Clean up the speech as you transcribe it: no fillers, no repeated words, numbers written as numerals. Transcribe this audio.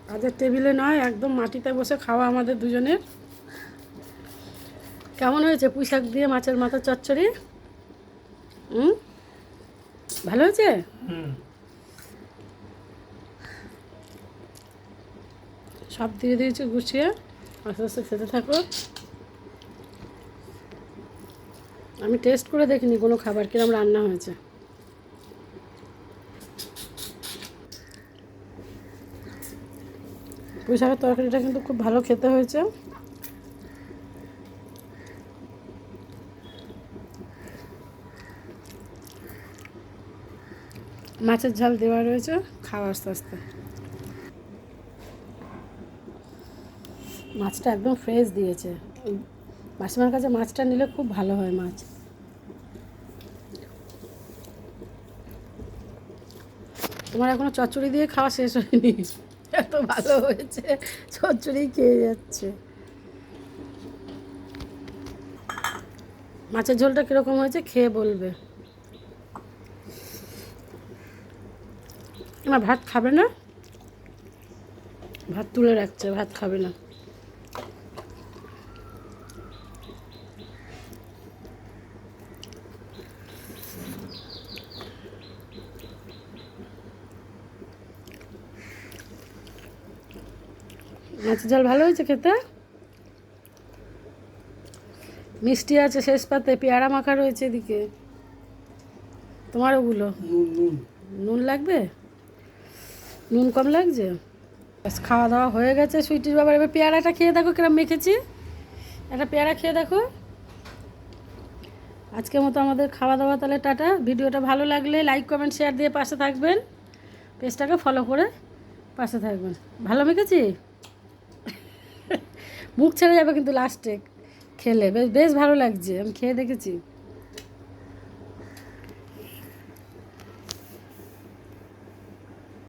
কাজের টেবিলে নয়, একদম মাটিতে বসে খাওয়া আমাদের দুজনের। কেমন হয়েছে পুঁই শাক দিয়ে মাছের মাথা চচ্চড়ি? ভালো হয়েছে? সব দিয়ে দিয়েছি গুছিয়ে, আস্তে আস্তে খেতে থাকো। আমি টেস্ট করে দেখিনি কোনো খাবার কিরম রান্না হয়েছে। পুঁই শাকের তরকারিটা কিন্তু খুব ভালো খেতে হয়েছে। মাছের ঝাল দেওয়া রয়েছে, খাওয়া আস্তে আস্তে। মাছটা একদম ফ্রেশ দিয়েছে। মাসিমার কাছে মাছটা নিলে খুব ভালো হয় মাছ। তোমার এখনো চচ্চড়ি দিয়ে খাওয়া শেষ হয়নি, এত ভালো হয়েছে চচ্চড়ি খেয়ে যাচ্ছে। মাছের ঝোলটা কীরকম হয়েছে খেয়ে বলবে। আমার ভাত খাবে না, ভাত তুলে রাখছে, ভাত খাবে না। মাছের ঝাল ভালো হয়েছে খেতে। মিষ্টি আছে শেষ পাতে, পেয়ারা মাখা রয়েছে এদিকে। তোমার ওগুলো নুন লাগবে, নুন কম লাগছে। ব্যাস খাওয়া দাওয়া হয়ে গেছে সুইটির বাবার। এবার পেয়ারাটা খেয়ে দেখো কিরম মেখেছি। একটা পেয়ারা খেয়ে দেখো। আজকের মতো আমাদের খাওয়া দাওয়া তাহলে টাটা। ভিডিওটা ভালো লাগলে লাইক কমেন্ট শেয়ার দিয়ে পাশে থাকবেন, পেজটাকে ফলো করে পাশে থাকবেন। ভালো মেখেছি, মুখ ছেড়ে যাবে কিন্তু লাস্টে খেলে। বেশ বেশ ভালো লাগছে, আমি খেয়ে দেখেছি।